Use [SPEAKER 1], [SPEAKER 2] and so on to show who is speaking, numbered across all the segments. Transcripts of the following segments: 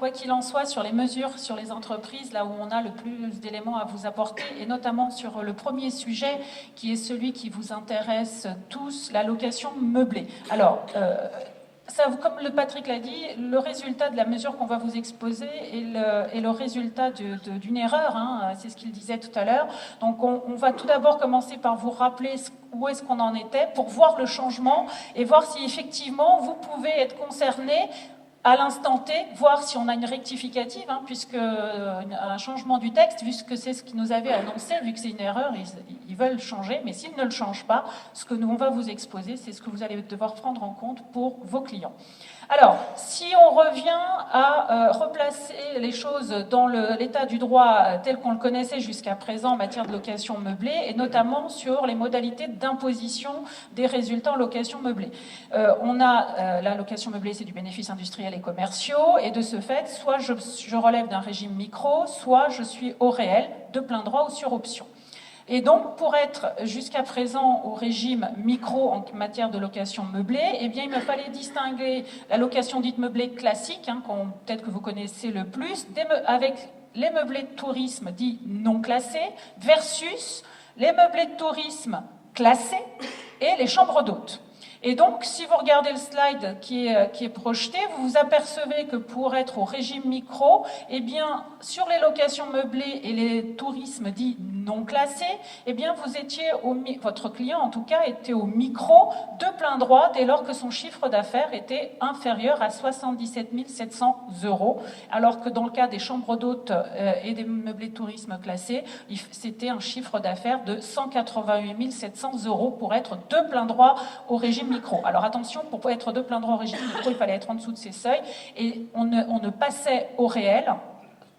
[SPEAKER 1] quoi qu'il en soit, sur les mesures, sur les entreprises, là où on a le plus d'éléments à vous apporter, et notamment sur le premier sujet, qui est celui qui vous intéresse tous, la location meublée. Alors, ça, comme le Patrick l'a dit, le résultat de la mesure qu'on va vous exposer est le résultat d'une erreur, hein, c'est ce qu'il disait tout à l'heure. Donc on va tout d'abord commencer par vous rappeler où est-ce qu'on en était pour voir le changement et voir si effectivement vous pouvez être concerné à l'instant T, voir si on a une rectificative, hein, puisque un changement du texte, vu que c'est ce qu'ils nous avaient annoncé, vu que c'est une erreur, ils veulent changer, mais s'ils ne le changent pas, ce que nous on va vous exposer, c'est ce que vous allez devoir prendre en compte pour vos clients. Alors, si on revient à replacer les choses dans l'état du droit tel qu'on le connaissait jusqu'à présent en matière de location meublée, et notamment sur les modalités d'imposition des résultats en location meublée. On a la location meublée, c'est du bénéfice industriel et commerciaux, et de ce fait, soit je relève d'un régime micro, soit je suis au réel, de plein droit ou sur option. Et donc, pour être jusqu'à présent au régime micro en matière de location meublée, eh bien, il me fallait distinguer la location dite meublée classique, hein, peut-être que vous connaissez le plus, avec les meublés de tourisme dits non classés, versus les meublés de tourisme classés et les chambres d'hôtes. Et donc, si vous regardez le slide qui est projeté, vous vous apercevez que pour être au régime micro, eh bien, sur les locations meublées et les tourismes dits non classés, eh bien, votre client, en tout cas, était au micro de plein droit dès lors que son chiffre d'affaires était inférieur à 77 700 €, alors que dans le cas des chambres d'hôtes et des meublés de tourisme classés, c'était un chiffre d'affaires de 188 700 € pour être de plein droit au régime micro. Alors attention, pour être de plein droit au régime micro, il fallait être en dessous de ces seuils et on ne passait au réel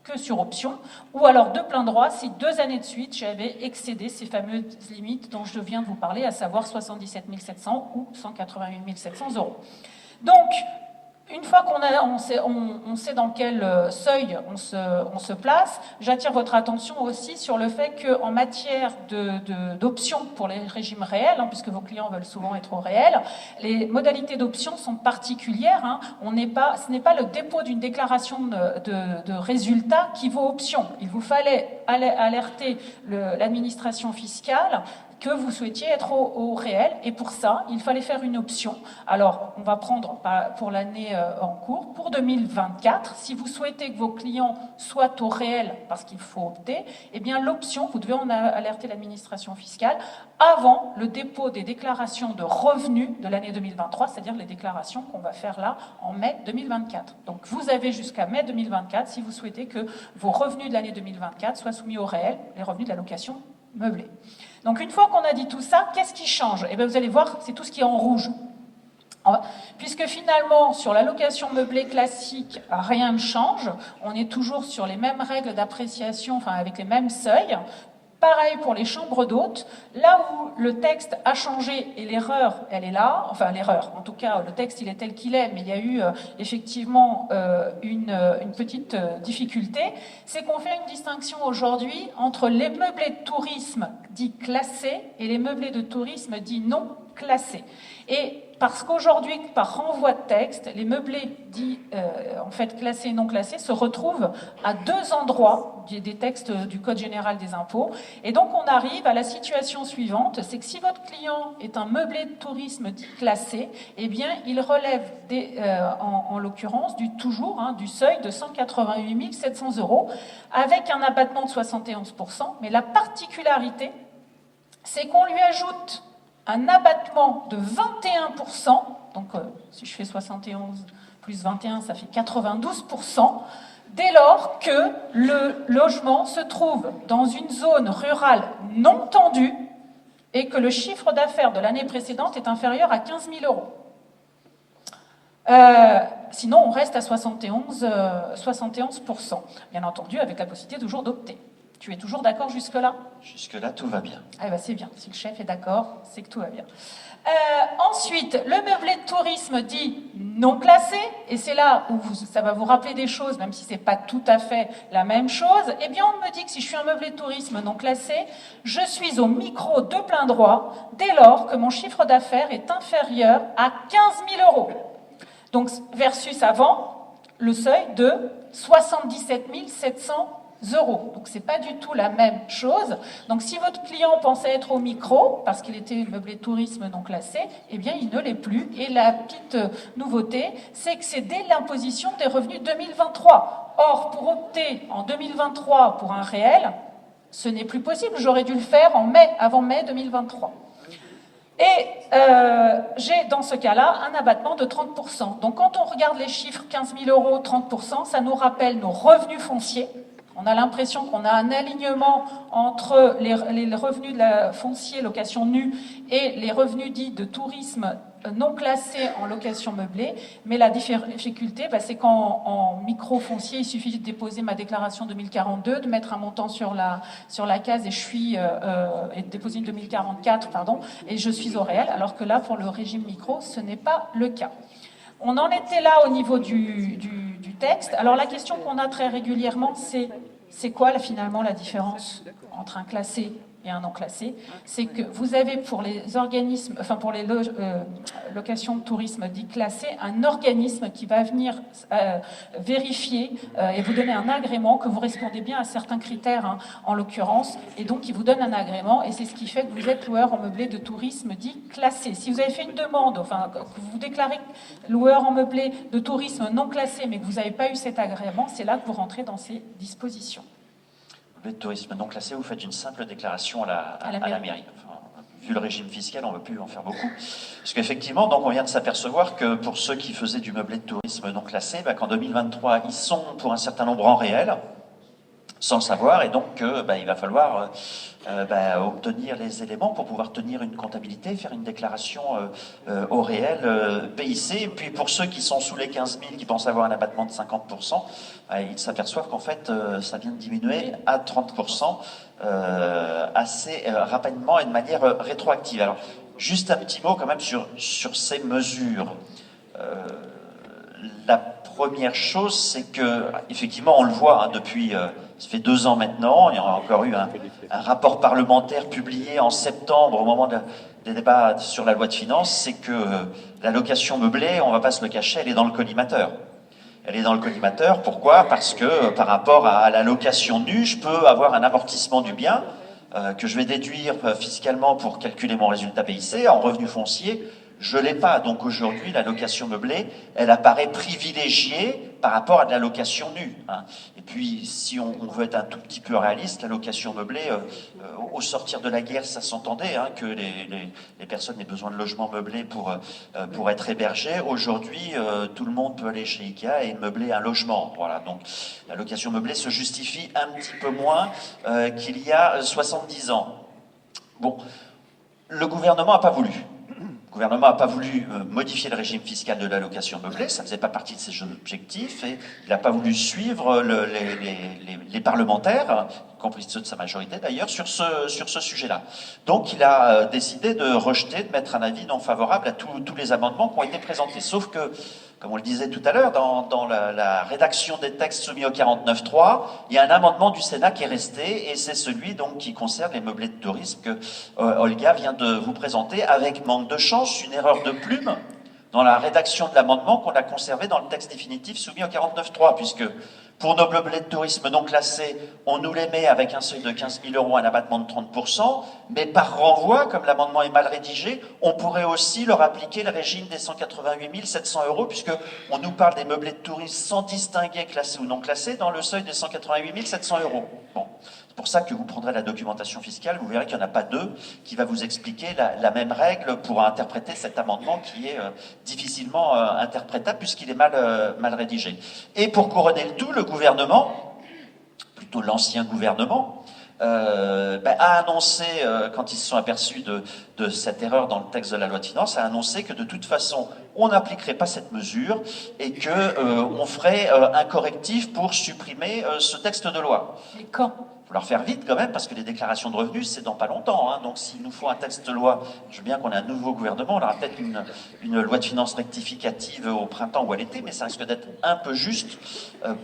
[SPEAKER 1] que sur option, ou alors de plein droit si 2 années de suite j'avais excédé ces fameuses limites dont je viens de vous parler, à savoir 77 700 ou 188 700 €. Donc, une fois on sait dans quel seuil on se place, j'attire votre attention aussi sur le fait qu'en matière d'options pour les régimes réels, hein, puisque vos clients veulent souvent être au réel, les modalités d'options sont particulières. Hein. Ce n'est pas le dépôt d'une déclaration de résultat qui vaut option. Il vous fallait alerter l'administration fiscale que vous souhaitiez être au réel, et pour ça, il fallait faire une option. Alors, on va prendre pour l'année en cours, pour 2024, si vous souhaitez que vos clients soient au réel, parce qu'il faut opter, eh bien l'option, vous devez en alerter l'administration fiscale avant le dépôt des déclarations de revenus de l'année 2023, c'est-à-dire les déclarations qu'on va faire là en mai 2024. Donc, vous avez jusqu'à mai 2024 si vous souhaitez que vos revenus de l'année 2024 soient soumis au réel, les revenus de la location meublée. Donc une fois qu'on a dit tout ça, qu'est-ce qui change? Eh bien, vous allez voir, c'est tout ce qui est en rouge. Puisque finalement, sur la location meublée classique, rien ne change, on est toujours sur les mêmes règles d'appréciation, enfin avec les mêmes seuils. Pareil pour les chambres d'hôtes, là où le texte a changé et l'erreur, elle est là, enfin l'erreur, en tout cas le texte il est tel qu'il est, mais il y a eu effectivement une petite difficulté, c'est qu'on fait une distinction aujourd'hui entre les meublés de tourisme dits classés et les meublés de tourisme dits non classés. Et parce qu'aujourd'hui, par renvoi de texte, les meublés dits en fait classés et non classés se retrouvent à 2 endroits des textes du Code général des impôts. Et donc on arrive à la situation suivante, c'est que si votre client est un meublé de tourisme dit classé, eh bien il relève en l'occurrence du seuil de 188 700 € avec un abattement de 71%. Mais la particularité, c'est qu'on lui ajoute un abattement de 21%, donc si je fais 71 plus 21, ça fait 92%, dès lors que le logement se trouve dans une zone rurale non tendue et que le chiffre d'affaires de l'année précédente est inférieur à 15 000 €. Sinon, on reste à 71%, bien entendu, avec la possibilité toujours d'opter. Tu es toujours d'accord jusque-là?
[SPEAKER 2] Jusque-là, tout va bien.
[SPEAKER 1] Ah ben c'est bien. Si le chef est d'accord, c'est que tout va bien. Ensuite, le meublé de tourisme dit non classé, et c'est là où ça va vous rappeler des choses, même si c'est pas tout à fait la même chose. Eh bien, on me dit que si je suis un meublé de tourisme non classé, je suis au micro de plein droit dès lors que mon chiffre d'affaires est inférieur à 15 000 €. Donc, versus avant, le seuil de 77 700 euros. Donc, ce n'est pas du tout la même chose. Donc, si votre client pensait être au micro, parce qu'il était meublé de tourisme non classé, eh bien, il ne l'est plus. Et la petite nouveauté, c'est que c'est dès l'imposition des revenus 2023. Or, pour opter en 2023 pour un réel, ce n'est plus possible. J'aurais dû le faire avant mai 2023. Et j'ai dans ce cas-là un abattement de 30%. Donc quand on regarde les chiffres, 15 000 euros, 30%, ça nous rappelle nos revenus fonciers. On a l'impression qu'on a un alignement entre les revenus de la foncier location nue et les revenus dits de tourisme non classés en location meublée. Mais la difficulté, c'est qu'en micro-foncier, il suffit de déposer ma déclaration 2042, de mettre un montant sur la case et de déposer une 2044, et je suis au réel, alors que là, pour le régime micro, ce n'est pas le cas. On en était là au niveau du texte. Alors la question qu'on a très régulièrement, c'est quoi finalement la différence entre un classé et un non classé? C'est que vous avez pour les organismes, pour les locations de tourisme dit classées, un organisme qui va venir vérifier et vous donner un agrément que vous répondez bien à certains critères, en l'occurrence, et donc qui vous donne un agrément, et c'est ce qui fait que vous êtes loueur en meublé de tourisme dit classé. Si vous avez fait une demande, que vous déclarez loueur en meublé de tourisme non classé, mais que vous n'avez pas eu cet agrément, c'est là que vous rentrez dans ces dispositions.
[SPEAKER 2] De tourisme non classé, vous faites une simple déclaration à la mairie. Enfin, vu le régime fiscal, on ne veut plus en faire beaucoup. Parce qu'effectivement, donc, on vient de s'apercevoir que pour ceux qui faisaient du meublé de tourisme non classé, qu'en 2023, ils sont pour un certain nombre en réel, sans le savoir, et donc il va falloir obtenir les éléments pour pouvoir tenir une comptabilité, faire une déclaration au réel PIC. Et puis pour ceux qui sont sous les 15 000, qui pensent avoir un abattement de 50%, ils s'aperçoivent qu'en fait ça vient de diminuer à 30% assez rapidement et de manière rétroactive. Alors juste un petit mot quand même sur ces mesures. La première chose, c'est que, effectivement, on le voit depuis, ça fait 2 ans maintenant, il y a encore eu un rapport parlementaire publié en septembre au moment des débats sur la loi de finances, c'est que la location meublée, on ne va pas se le cacher, elle est dans le collimateur. Elle est dans le collimateur, pourquoi? Parce que par rapport à la location nue, je peux avoir un amortissement du bien que je vais déduire fiscalement pour calculer mon résultat PIC en revenu foncier. Je ne l'ai pas. Donc aujourd'hui, la location meublée, elle apparaît privilégiée par rapport à de la location nue. Et puis, si on veut être un tout petit peu réaliste, la location meublée, au sortir de la guerre, ça s'entendait, que les personnes aient besoin de logements meublés pour être hébergées. Aujourd'hui, tout le monde peut aller chez Ikea et meubler un logement. Voilà. Donc la location meublée se justifie un petit peu moins qu'il y a 70 ans. Bon, le gouvernement n'a pas voulu. Le gouvernement n'a pas voulu modifier le régime fiscal de la location meublée, ça ne faisait pas partie de ses objectifs, et il n'a pas voulu suivre les parlementaires, y compris ceux de sa majorité d'ailleurs, sur ce sujet-là. Donc il a décidé de rejeter, de mettre un avis non favorable à tous les amendements qui ont été présentés. Sauf que, comme on le disait tout à l'heure, dans la rédaction des textes soumis au 49.3, il y a un amendement du Sénat qui est resté, et c'est celui donc qui concerne les meublés de tourisme que Olga vient de vous présenter, avec manque de chance, une erreur de plume dans la rédaction de l'amendement qu'on a conservé dans le texte définitif soumis au 49.3, puisque pour nos meublés de tourisme non classés, on nous les met avec un seuil de 15 000 euros, un abattement de 30%, mais par renvoi, comme l'amendement est mal rédigé, on pourrait aussi leur appliquer le régime des 188 700 euros, puisqu'on nous parle des meublés de tourisme sans distinguer classés ou non classés dans le seuil des 188 700 euros. Bon. C'est pour ça que vous prendrez la documentation fiscale, vous verrez qu'il n'y en a pas deux qui va vous expliquer la même règle pour interpréter cet amendement qui est difficilement interprétable puisqu'il est mal rédigé. Et pour couronner le tout, le gouvernement, plutôt l'ancien gouvernement, a annoncé, quand ils se sont aperçus de cette erreur dans le texte de la loi de finances, a annoncé que de toute façon, on n'appliquerait pas cette mesure et qu'on ferait un correctif pour supprimer ce texte de loi.
[SPEAKER 1] Et quand ?
[SPEAKER 2] Il faut leur faire vite quand même, parce que les déclarations de revenus, c'est dans pas longtemps. Donc s'il nous faut un texte de loi, je veux bien qu'on ait un nouveau gouvernement, on aura peut-être une loi de finances rectificative au printemps ou à l'été, mais ça risque d'être un peu juste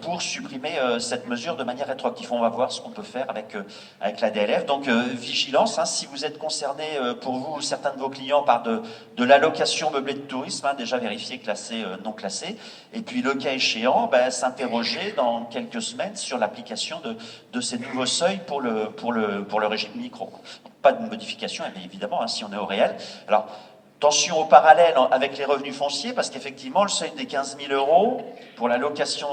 [SPEAKER 2] pour supprimer cette mesure de manière rétroactive. On va voir ce qu'on peut faire avec la DLF. Donc vigilance, si vous êtes concerné, pour vous ou certains de vos clients, par de l'allocation meublée de tourisme, déjà vérifiés, classés, non classés, et puis le cas échéant, s'interroger dans quelques semaines sur l'application de ces nouveaux seuils pour le régime micro. Pas de modification, évidemment, hein, si on est au réel. Alors, attention au parallèle avec les revenus fonciers, parce qu'effectivement, le seuil des 15 000 € pour la location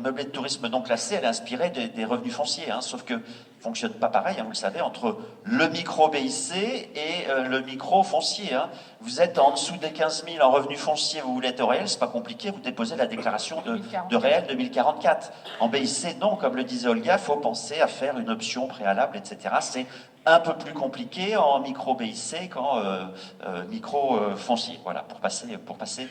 [SPEAKER 2] meublée de tourisme non classée, elle est inspirée des revenus fonciers, hein, sauf que fonctionne pas pareil, hein, vous le savez, entre le micro BIC et le micro foncier. Hein. Vous êtes en dessous des 15 000 en revenus fonciers, vous voulez être au réel, c'est pas compliqué, vous déposez la déclaration de réel 2044. En BIC, non, comme le disait Olga, il faut penser à faire une option préalable, etc. C'est un peu plus compliqué en micro BIC qu'en micro foncier, voilà, pour passer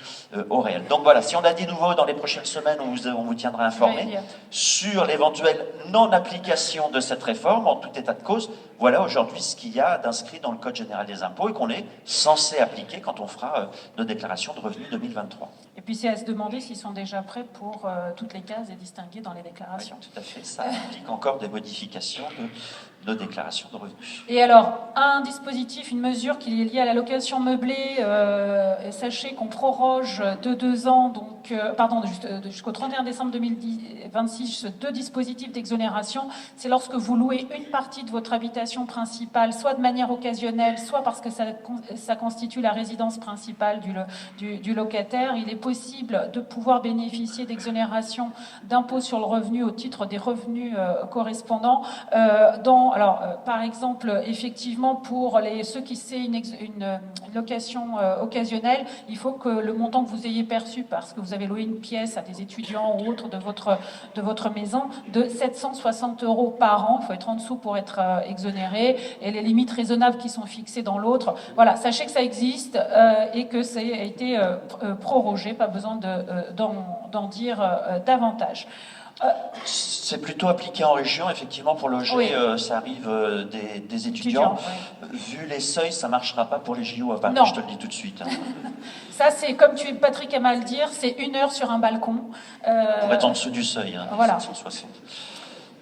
[SPEAKER 2] au réel. Donc voilà, si on a des nouveaux dans les prochaines semaines, on vous tiendra informé sur l'éventuelle non-application de cette réforme, en tout état de cause. Voilà aujourd'hui ce qu'il y a d'inscrit dans le Code général des impôts et qu'on est censé appliquer quand on fera nos déclarations de revenus 2023.
[SPEAKER 1] Et puis c'est à se demander s'ils sont déjà prêts pour toutes les cases et distinguées dans les déclarations.
[SPEAKER 2] Oui, tout à fait, ça implique encore des modifications de nos déclarations de revenus.
[SPEAKER 1] Et alors, un dispositif, une mesure qui est liée à la location meublée, sachez qu'on proroge de 2 ans, donc, jusqu'au 31 décembre 2026, 2 dispositifs d'exonération. C'est lorsque vous louez une partie de votre habitation principale, soit de manière occasionnelle, soit parce que ça constitue la résidence principale du locataire. Il est possible de pouvoir bénéficier d'exonération d'impôt sur le revenu au titre des revenus correspondants. Par exemple, effectivement, pour ceux qui c'est une location occasionnelle, il faut que le montant que vous ayez perçu, parce que vous avez loué une pièce à des étudiants ou autres de votre maison, de 760 € par an, il faut être en dessous pour être exonéré, et les limites raisonnables qui sont fixées dans l'autre. Voilà, sachez que ça existe et que ça a été prorogé, pas besoin d'en dire davantage.
[SPEAKER 2] C'est plutôt appliqué en région, effectivement, pour loger, oui. Ça arrive des étudiants. Oui. Vu les seuils, ça ne marchera pas pour les JO à Paris, je te le dis tout de suite. Hein.
[SPEAKER 1] Ça, c'est comme Patrick aime à le dire, c'est 1 heure sur un balcon.
[SPEAKER 2] Pour être en dessous du seuil, hein,
[SPEAKER 1] voilà.
[SPEAKER 2] 760.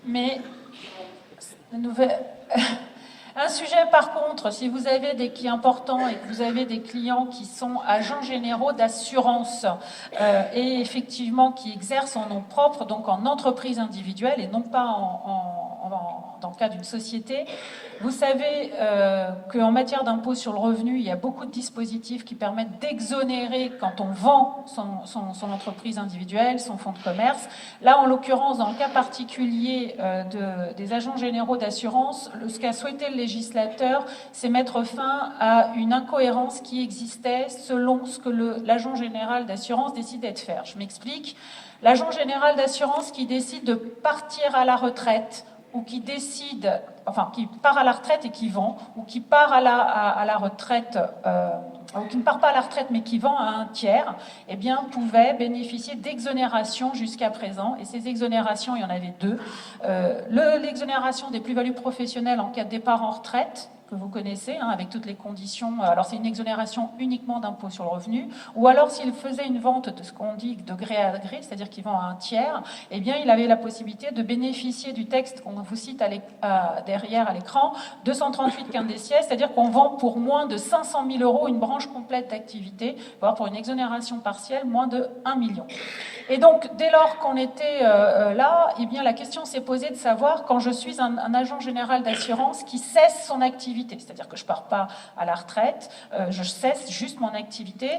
[SPEAKER 1] Mais, un sujet par contre, si vous avez qui est important et que vous avez des clients qui sont agents généraux d'assurance et effectivement qui exercent en nom propre, donc en entreprise individuelle et non pas dans le cas d'une société, vous savez qu'en matière d'impôt sur le revenu, il y a beaucoup de dispositifs qui permettent d'exonérer quand on vend son entreprise individuelle, son fonds de commerce. Là, en l'occurrence, dans le cas particulier des agents généraux d'assurance, ce qu'a souhaité le législateur, c'est mettre fin à une incohérence qui existait selon ce que l'agent général d'assurance décidait de faire. Je m'explique. L'agent général d'assurance qui décide de partir à la retraite ou qui part à la retraite et qui vend, ou qui part à la retraite, ou qui ne part pas à la retraite mais qui vend à un tiers, eh bien, pouvait bénéficier d'exonérations jusqu'à présent. Et ces exonérations, il y en avait 2. L'exonération des plus-values professionnelles en cas de départ en retraite, que vous connaissez, avec toutes les conditions. Alors, c'est une exonération uniquement d'impôt sur le revenu. Ou alors, s'il faisait une vente de ce qu'on dit de gré à gré, c'est-à-dire qu'il vend à un tiers, eh bien, il avait la possibilité de bénéficier du texte qu'on vous cite derrière à l'écran, 238 quindecies, c'est-à-dire qu'on vend pour moins de 500 000 € une branche complète d'activité, voire pour une exonération partielle, moins de 1 million. Et donc, dès lors qu'on était là, eh bien, la question s'est posée de savoir, quand je suis un agent général d'assurance qui cesse son activité, c'est-à-dire que je ne pars pas à la retraite, je cesse juste mon activité,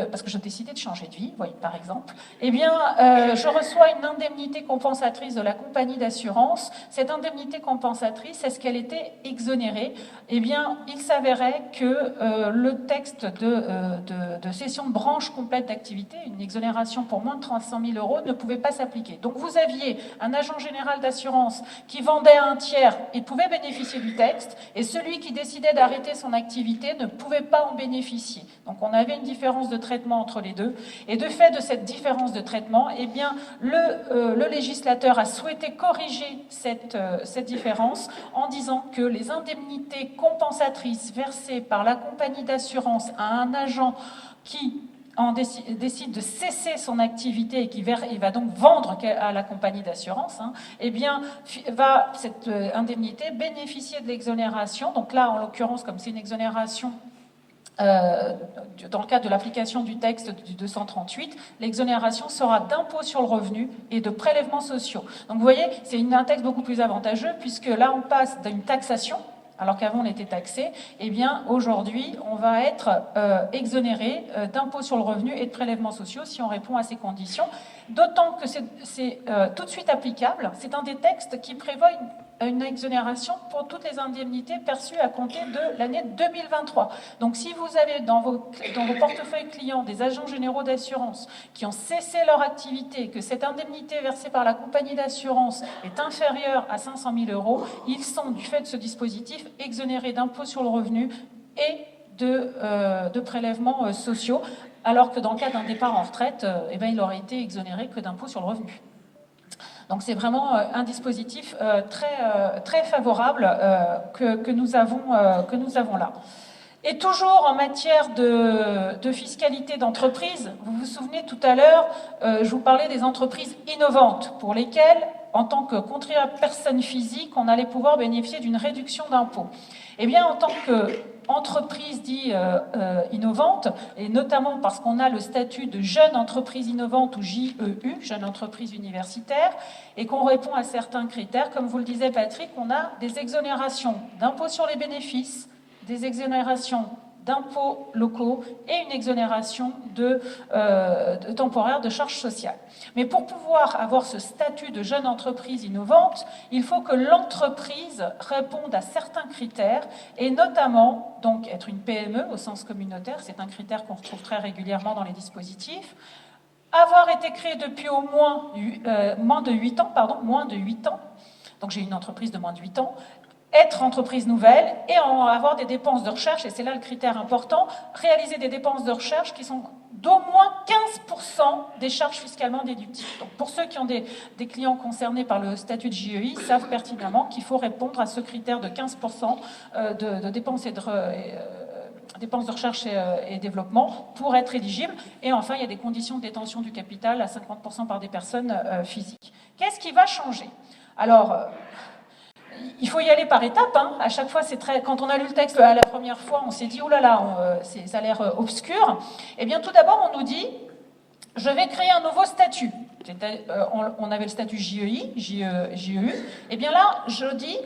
[SPEAKER 1] parce que j'ai décidé de changer de vie, voyez, par exemple, eh bien, je reçois une indemnité compensatrice de la compagnie d'assurance. Cette indemnité compensatrice, est-ce qu'elle était exonérée? Eh bien, il s'avérait que le texte de cession de branche complète d'activité, une exonération pour moins de 300 000 € ne pouvait pas s'appliquer. Donc vous aviez un agent général d'assurance qui vendait à un tiers et pouvait bénéficier du texte, et celui qui décidait d'arrêter son activité ne pouvait pas en bénéficier. Donc on avait une différence de traitement entre les deux, et de fait de cette différence de traitement, eh bien, le législateur a souhaité corriger cette différence en disant que les indemnités compensatrices versées par la compagnie d'assurance à un agent qui décide de cesser son activité et qui va donc vendre à la compagnie d'assurance, eh bien, va cette indemnité bénéficier de l'exonération. Donc là, en l'occurrence, comme c'est une exonération dans le cadre de l'application du texte du 238, l'exonération sera d'impôt sur le revenu et de prélèvements sociaux. Donc vous voyez, c'est un texte beaucoup plus avantageux, puisque là on passe d'une taxation, alors qu'avant on était taxé, et bien aujourd'hui on va être exonéré d'impôt sur le revenu et de prélèvements sociaux si on répond à ces conditions, d'autant que c'est tout de suite applicable. C'est un des textes qui prévoit une exonération pour toutes les indemnités perçues à compter de l'année 2023. Donc si vous avez dans vos portefeuilles clients des agents généraux d'assurance qui ont cessé leur activité, que cette indemnité versée par la compagnie d'assurance est inférieure à 500 000 €, ils sont, du fait de ce dispositif, exonérés d'impôt sur le revenu et de prélèvements sociaux, alors que dans le cas d'un départ en retraite, il aurait été exonéré que d'impôt sur le revenu. Donc c'est vraiment un dispositif très favorable que nous avons là. Et toujours en matière de fiscalité d'entreprise, vous vous souvenez tout à l'heure, je vous parlais des entreprises innovantes pour lesquelles, en tant que contribuable personne physique, on allait pouvoir bénéficier d'une réduction d'impôt. Eh bien, en tant qu'entreprise dite innovante, et notamment parce qu'on a le statut de jeune entreprise innovante ou JEU, jeune entreprise universitaire, et qu'on répond à certains critères, comme vous le disait Patrick, on a des exonérations d'impôts sur les bénéfices, des exonérations d'impôts locaux et une exonération temporaire de charges sociales. Mais pour pouvoir avoir ce statut de jeune entreprise innovante, il faut que l'entreprise réponde à certains critères, et notamment, donc, être une PME au sens communautaire, c'est un critère qu'on retrouve très régulièrement dans les dispositifs, avoir été créé depuis au moins de 8 ans, donc j'ai une entreprise de moins de 8 ans, être entreprise nouvelle et avoir des dépenses de recherche, et c'est là le critère important, réaliser des dépenses de recherche qui sont d'au moins 15% des charges fiscalement déductibles. Donc pour ceux qui ont des clients concernés par le statut de JEI, savent pertinemment qu'il faut répondre à ce critère de 15% de dépenses dépenses de recherche et développement pour être éligible. Et enfin, il y a des conditions de détention du capital à 50% par des personnes physiques. Qu'est-ce qui va changer? Alors, il faut y aller par étapes. À chaque fois, quand on a lu le texte la première fois, on s'est dit, oh là là, ça a l'air obscur. Eh bien, tout d'abord, on nous dit, je vais créer un nouveau statut. On avait le statut JEI, JEU. Eh bien là, je dis,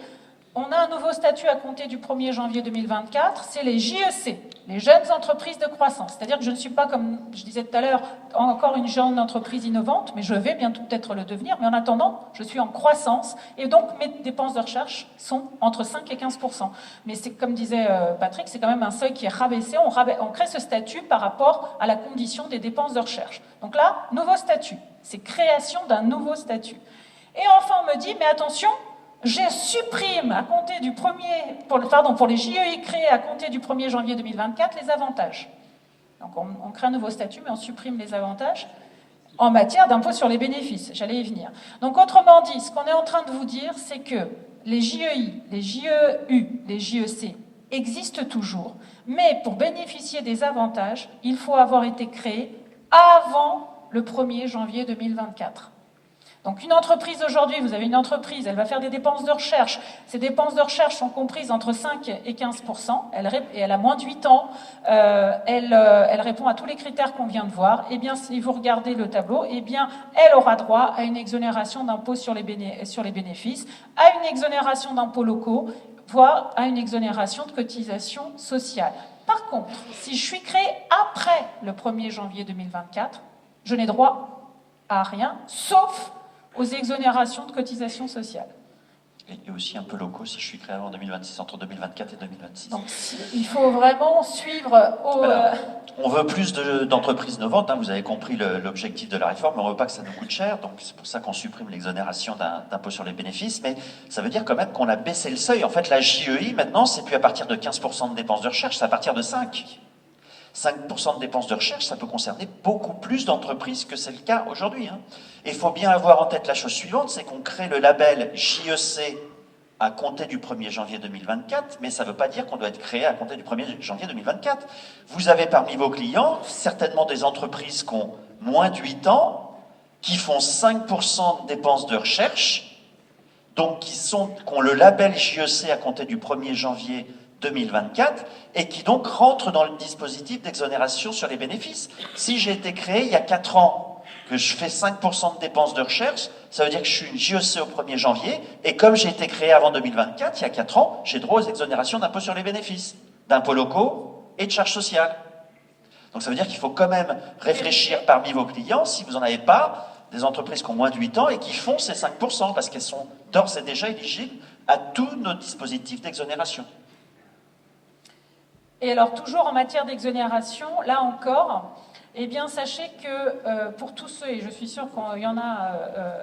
[SPEAKER 1] on a un nouveau statut à compter du 1er janvier 2024, c'est les JEC, les jeunes entreprises de croissance. C'est-à-dire que je ne suis pas, comme je disais tout à l'heure, encore une jeune entreprise innovante, mais je vais bientôt peut-être le devenir. Mais en attendant, je suis en croissance, et donc mes dépenses de recherche sont entre 5 et 15%. Mais c'est comme disait Patrick, c'est quand même un seuil qui est rabaissé. On crée ce statut par rapport à la condition des dépenses de recherche. Donc là, nouveau statut, c'est création d'un nouveau statut. Et enfin, on me dit, mais attention, je supprime à compter du pour les JEI créés à compter du 1er janvier 2024 les avantages. Donc on crée un nouveau statut, mais on supprime les avantages en matière d'impôt sur les bénéfices. J'allais y venir. Donc autrement dit, ce qu'on est en train de vous dire, c'est que les JEI, les JEU, les JEC existent toujours, mais pour bénéficier des avantages, il faut avoir été créé avant le 1er janvier 2024. Donc une entreprise aujourd'hui, vous avez une entreprise, elle va faire des dépenses de recherche. Ces dépenses de recherche sont comprises entre 5 et 15%. Elle a moins de 8 ans. Elle répond à tous les critères qu'on vient de voir. Eh bien, si vous regardez le tableau, eh bien, elle aura droit à une exonération d'impôt sur les bénéfices, à une exonération d'impôts locaux, voire à une exonération de cotisation sociale. Par contre, si je suis créé après le 1er janvier 2024, je n'ai droit à rien, sauf aux exonérations de cotisations sociales.
[SPEAKER 2] Et aussi un peu locaux si je suis créé en 2026, entre 2024 et 2026.
[SPEAKER 1] Donc il faut vraiment suivre
[SPEAKER 2] on veut plus d'entreprises innovantes, vous avez compris l'objectif de la réforme, mais on ne veut pas que ça nous coûte cher, donc c'est pour ça qu'on supprime l'exonération d'impôt sur les bénéfices, mais ça veut dire quand même qu'on a baissé le seuil. En fait, la JEI, maintenant, c'est plus à partir de 15% de dépenses de recherche, c'est à partir de 5%. 5% de dépenses de recherche, ça peut concerner beaucoup plus d'entreprises que c'est le cas aujourd'hui. Et il faut bien avoir en tête la chose suivante, c'est qu'on crée le label JEC à compter du 1er janvier 2024, mais ça ne veut pas dire qu'on doit être créé à compter du 1er janvier 2024. Vous avez parmi vos clients certainement des entreprises qui ont moins de 8 ans, qui font 5% de dépenses de recherche, donc qui ont le label JEC à compter du 1er janvier 2024 et qui donc rentre dans le dispositif d'exonération sur les bénéfices. Si j'ai été créé il y a 4 ans, que je fais 5% de dépenses de recherche, ça veut dire que je suis une JEC au 1er janvier, et comme j'ai été créé avant 2024, il y a 4 ans, j'ai droit aux exonérations d'impôts sur les bénéfices, d'impôts locaux et de charges sociales. Donc ça veut dire qu'il faut quand même réfléchir parmi vos clients, si vous n'en avez pas, des entreprises qui ont moins de 8 ans et qui font ces 5%, parce qu'elles sont d'ores et déjà éligibles à tous nos dispositifs d'exonération.
[SPEAKER 1] Et alors, toujours en matière d'exonération, là encore, eh bien, sachez que pour tous ceux, et je suis sûre qu'il y en a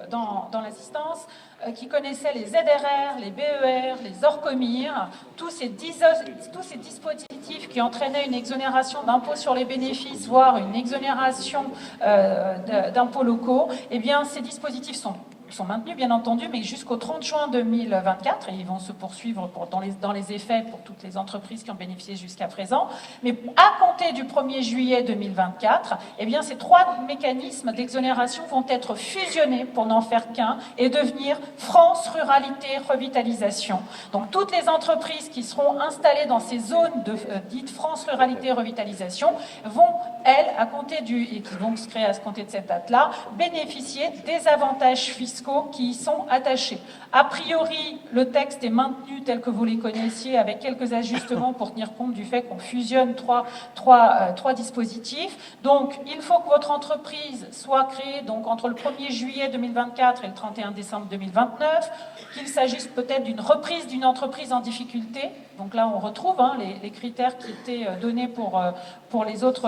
[SPEAKER 1] dans l'assistance, qui connaissaient les ZRR, les BER, les ORCOMIR, tous ces dispositifs qui entraînaient une exonération d'impôts sur les bénéfices, voire une exonération d'impôts locaux, eh bien, ces dispositifs sont maintenus, bien entendu, mais jusqu'au 30 juin 2024, et ils vont se poursuivre dans les effets pour toutes les entreprises qui ont bénéficié jusqu'à présent. Mais à compter du 1er juillet 2024, eh bien, ces 3 mécanismes d'exonération vont être fusionnés pour n'en faire qu'un et devenir France Ruralité Revitalisation. Donc, toutes les entreprises qui seront installées dans ces zones dites France Ruralité Revitalisation vont, elles, et qui vont se créer à compter de cette date-là, bénéficier des avantages fiscaux qui y sont attachés. A priori, le texte est maintenu tel que vous les connaissiez, avec quelques ajustements pour tenir compte du fait qu'on fusionne trois dispositifs. Donc, il faut que votre entreprise soit créée donc, entre le 1er juillet 2024 et le 31 décembre 2029, qu'il s'agisse peut-être d'une reprise d'une entreprise en difficulté. Donc là, on retrouve les critères qui étaient donnés pour les autres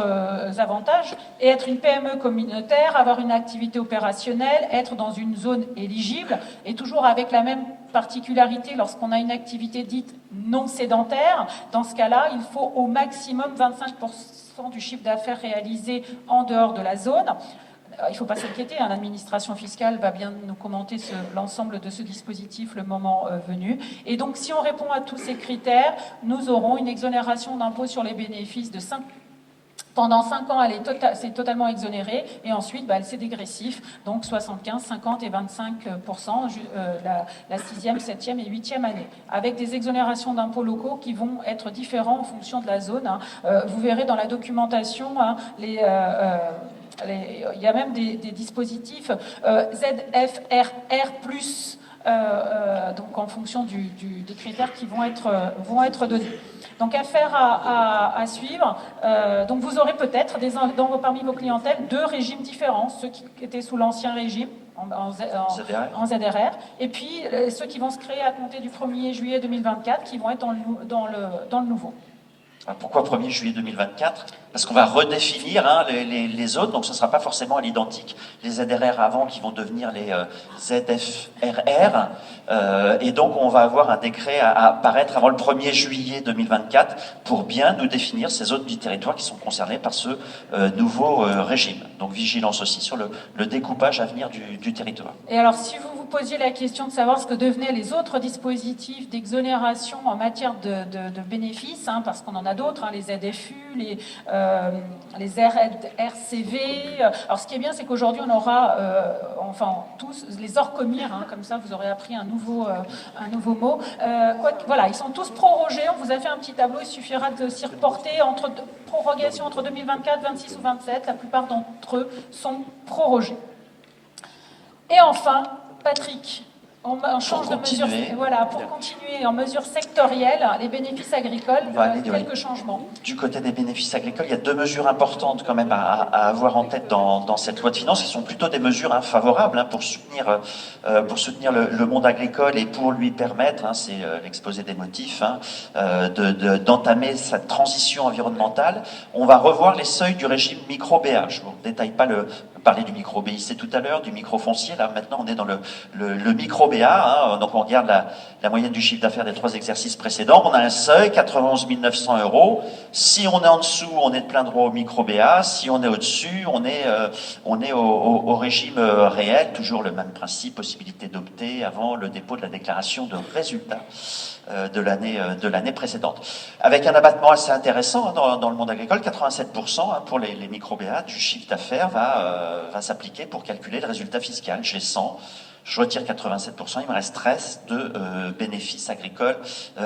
[SPEAKER 1] avantages. Et être une PME communautaire, avoir une activité opérationnelle, être dans une zone éligible, et toujours avec la même particularité lorsqu'on a une activité dite non sédentaire. Dans ce cas-là, il faut au maximum 25% du chiffre d'affaires réalisé en dehors de la zone. Il ne faut pas s'inquiéter, l'administration fiscale va bien nous commenter l'ensemble de ce dispositif le moment venu. Et donc, si on répond à tous ces critères, nous aurons une exonération d'impôt sur les bénéfices de 5. Pendant 5 ans, c'est totalement exonéré, et ensuite, c'est dégressif, donc 75, 50 et 25%, la 6e, 7e et 8e année, avec des exonérations d'impôts locaux qui vont être différents en fonction de la zone. Vous verrez dans la documentation, il y a même des dispositifs ZFRR+, donc en fonction des critères qui vont être donnés. Donc affaire à suivre. Donc vous aurez peut-être parmi vos clientèles 2 régimes différents, ceux qui étaient sous l'ancien régime en ZRR, et puis ceux qui vont se créer à compter du 1er juillet 2024 qui vont être dans le nouveau.
[SPEAKER 2] Pourquoi 1er juillet 2024 ? Parce qu'on va redéfinir les zones, donc ce ne sera pas forcément à l'identique. Les ZRR avant qui vont devenir les ZFRR, et donc on va avoir un décret à apparaître avant le 1er juillet 2024 pour bien nous définir ces zones du territoire qui sont concernées par ce nouveau régime. Donc vigilance aussi sur le découpage à venir du territoire.
[SPEAKER 1] Et alors si vous vous posiez la question de savoir ce que devenaient les autres dispositifs d'exonération en matière de bénéfices, parce qu'on en a d'autres, les ZFU, les RCV. Alors ce qui est bien, c'est qu'aujourd'hui on aura, tous les ORCOMIR, comme ça vous aurez appris un nouveau mot. Voilà, ils sont tous prorogés. On vous a fait un petit tableau, il suffira de s'y reporter. Prorogation entre 2024, 26 ou 27, la plupart d'entre eux sont prorogés. Et enfin, Patrick, on change de mesure. Voilà, pour continuer en mesure sectorielle, les bénéfices agricoles, quelques changements.
[SPEAKER 2] Du côté des bénéfices agricoles, il y a 2 mesures importantes quand même à avoir en tête dans cette loi de finances, qui sont plutôt des mesures favorables pour soutenir le monde agricole et pour lui permettre, c'est l'exposé des motifs, d'entamer sa transition environnementale. On va revoir les seuils du régime micro-BA. Je ne vous détaille pas parler du micro-BIC tout à l'heure, du micro-foncier. Là, maintenant, on est dans le micro-BA. Donc, on regarde la moyenne du chiffre d'affaires des 3 exercices précédents. On a un seuil, 91 900 €. Si on est en dessous, on est de plein droit au micro-BA. Si on est au-dessus, on est au régime réel. Toujours le même principe, possibilité d'opter avant le dépôt de la déclaration de résultats de l'année précédente. Avec un abattement assez intéressant dans le monde agricole, 87% pour les micro-BA du chiffre d'affaires va s'appliquer pour calculer le résultat fiscal. G100, je retire 87%, il me reste 13 de bénéfices agricoles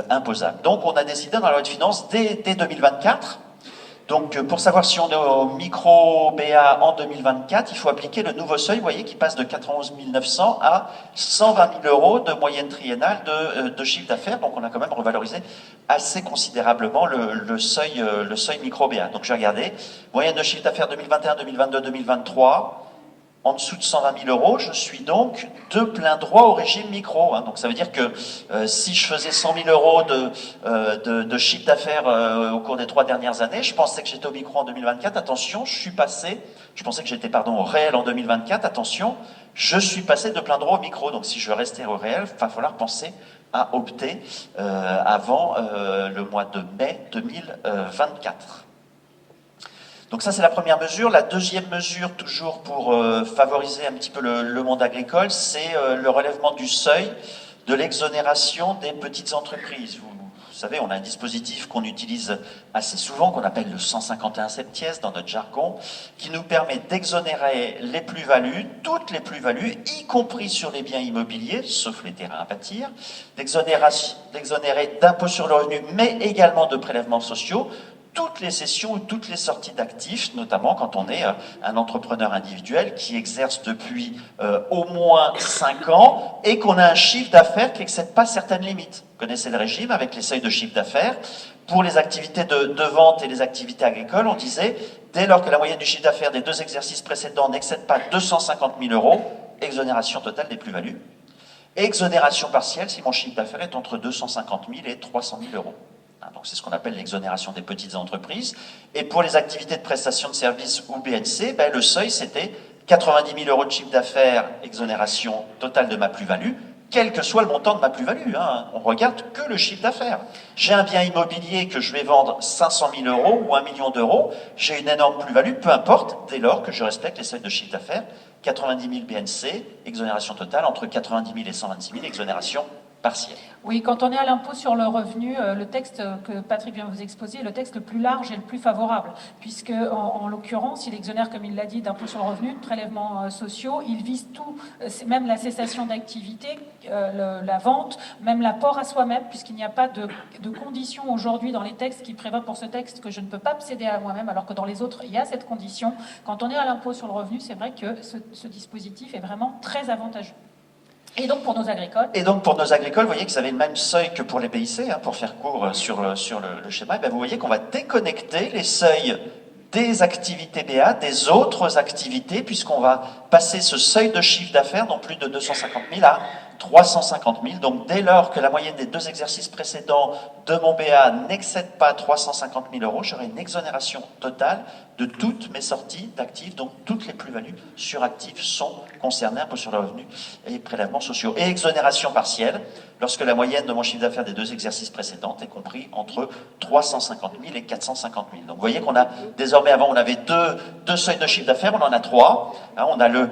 [SPEAKER 2] imposables. Donc on a décidé dans la loi de finances dès 2024. Donc, pour savoir si on est au micro-BA en 2024, il faut appliquer le nouveau seuil, vous voyez, qui passe de 91 900 à 120 000 euros de moyenne triennale de chiffre d'affaires. Donc, on a quand même revalorisé assez considérablement le seuil micro-BA. Donc, je vais regarder. Moyenne de chiffre d'affaires 2021, 2022, 2023. En dessous de 120 000 euros, je suis donc de plein droit au régime micro. Hein. Donc ça veut dire que si je faisais 100 000 euros de chiffre d'affaires au cours des 3 dernières années, je pensais que j'étais au micro en 2024. Attention, je pensais que j'étais au réel en 2024. Attention, je suis passé de plein droit au micro. Donc si je veux rester au réel, il va falloir penser à opter avant le mois de mai 2024. Donc ça, c'est la première mesure. La deuxième mesure, toujours pour favoriser un petit peu le monde agricole, c'est le relèvement du seuil de l'exonération des petites entreprises. Vous savez, on a un dispositif qu'on utilise assez souvent, qu'on appelle le 151 septies dans notre jargon, qui nous permet d'exonérer les plus-values, toutes les plus-values, y compris sur les biens immobiliers, sauf les terrains à bâtir, d'exonérer d'impôt sur le revenu, mais également de prélèvements sociaux, toutes les cessions ou toutes les sorties d'actifs, notamment quand on est un entrepreneur individuel qui exerce depuis au moins 5 ans et qu'on a un chiffre d'affaires qui n'excède pas certaines limites. Vous connaissez le régime avec les seuils de chiffre d'affaires. Pour les activités de vente et les activités agricoles, on disait, dès lors que la moyenne du chiffre d'affaires des 2 exercices précédents n'excède pas 250 000 euros, exonération totale des plus-values. Exonération partielle si mon chiffre d'affaires est entre 250 000 et 300 000 euros. Donc c'est ce qu'on appelle l'exonération des petites entreprises. Et pour les activités de prestation de services ou BNC, le seuil c'était 90 000 euros de chiffre d'affaires, exonération totale de ma plus-value, quel que soit le montant de ma plus-value. Hein. On regarde que le chiffre d'affaires. J'ai un bien immobilier que je vais vendre 500 000 euros ou 1 million d'euros, j'ai une énorme plus-value, peu importe, dès lors que je respecte les seuils de chiffre d'affaires, 90 000 BNC, exonération totale, entre 90 000 et 126 000, exonération partielle.
[SPEAKER 1] Oui, quand on est à l'impôt sur le revenu, le texte que Patrick vient vous exposer est le texte le plus large et le plus favorable, puisque en l'occurrence, il exonère, comme il l'a dit, d'impôt sur le revenu, de prélèvements sociaux, il vise tout, même la cessation d'activité, la vente, même l'apport à soi-même, puisqu'il n'y a pas de condition aujourd'hui dans les textes qui prévoient pour ce texte que je ne peux pas me céder à moi-même, alors que dans les autres, il y a cette condition. Quand on est à l'impôt sur le revenu, c'est vrai que ce dispositif est vraiment très avantageux. Et donc pour nos agricoles.
[SPEAKER 2] Et donc pour nos agricoles, vous voyez que vous avez le même seuil que pour les BIC, hein, pour faire court sur le schéma. Et vous voyez qu'on va déconnecter les seuils des activités BA, des autres activités, puisqu'on va passer ce seuil de chiffre d'affaires, non plus de 250 000 à 350 000. Donc dès lors que la moyenne des 2 exercices précédents de mon BA n'excède pas 350 000 euros, j'aurai une exonération totale de toutes mes sorties d'actifs. Donc toutes les plus-values sur actifs sont concernées, impôt sur le revenu et prélèvements sociaux. Et exonération partielle, lorsque la moyenne de mon chiffre d'affaires des 2 exercices précédents est compris entre 350 000 et 450 000. Donc vous voyez qu'on a désormais, avant on avait deux seuils de chiffre d'affaires, on en a 3. Hein, on a le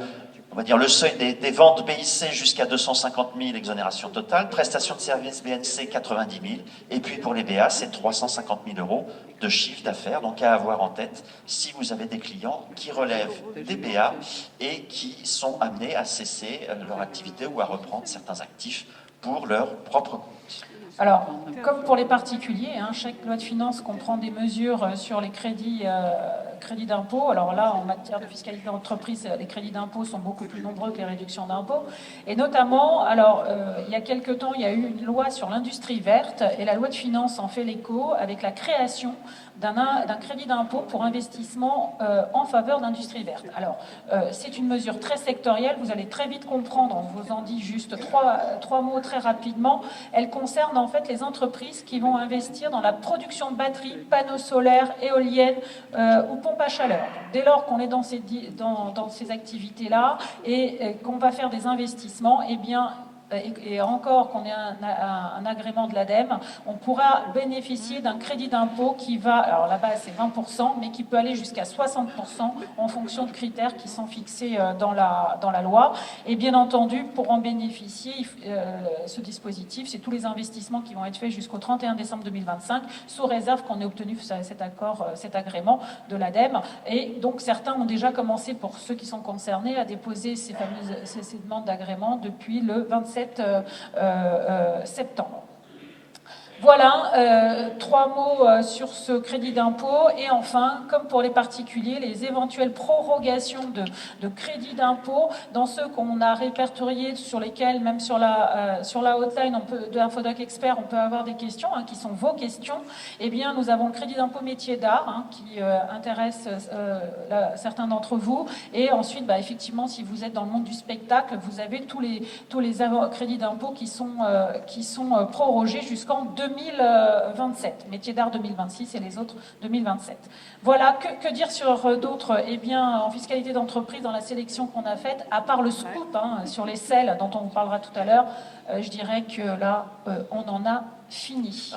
[SPEAKER 2] seuil des ventes BIC jusqu'à 250 000, exonération totale, prestation de services BNC 90 000, et puis pour les BA, c'est 350 000 euros de chiffre d'affaires, donc à avoir en tête si vous avez des clients qui relèvent des BA et qui sont amenés à cesser leur activité ou à reprendre certains actifs pour leur propre compte.
[SPEAKER 1] Alors, comme pour les particuliers, hein, chaque loi de finances comprend des mesures sur les crédits d'impôt. Alors là, en matière de fiscalité d'entreprise, les crédits d'impôt sont beaucoup plus nombreux que les réductions d'impôt. Et notamment, alors, il y a quelque temps, il y a eu une loi sur l'industrie verte, et la loi de finances en fait l'écho avec la création d'un crédit d'impôt pour investissement en faveur d'industrie verte. Alors, c'est une mesure très sectorielle, vous allez très vite comprendre, on vous en dit juste trois mots très rapidement. Elle concerne en fait les entreprises qui vont investir dans la production de batteries, panneaux solaires, éoliennes ou pompes à chaleur. Donc, dès lors qu'on est dans ces activités-là et qu'on va faire des investissements, eh bien, et encore qu'on ait un agrément de l'ADEME, on pourra bénéficier d'un crédit d'impôt qui va, alors là-bas c'est 20%, mais qui peut aller jusqu'à 60% en fonction de critères qui sont fixés dans la loi. Et bien entendu, pour en bénéficier, ce dispositif, c'est tous les investissements qui vont être faits jusqu'au 31 décembre 2025, sous réserve qu'on ait obtenu cet accord, cet agrément de l'ADEME. Et donc certains ont déjà commencé, pour ceux qui sont concernés, à déposer ces demandes d'agrément depuis le 27 septembre. Voilà, 3 mots sur ce crédit d'impôt. Et enfin, comme pour les particuliers, les éventuelles prorogations de crédit d'impôt dans ceux qu'on a répertoriés, sur lesquels, même sur la hotline de Infodoc Expert, on peut avoir des questions, qui sont vos questions. Eh bien, nous avons le crédit d'impôt métier d'art, qui intéresse certains d'entre vous. Et ensuite, effectivement, si vous êtes dans le monde du spectacle, vous avez tous les crédits d'impôt qui sont prorogés jusqu'en 2027, métier d'art 2026 et les autres 2027. Voilà, que dire sur d'autres? Eh bien, en fiscalité d'entreprise, dans la sélection qu'on a faite, à part le scoop sur les selles dont on vous parlera tout à l'heure, je dirais que là, on en a fini.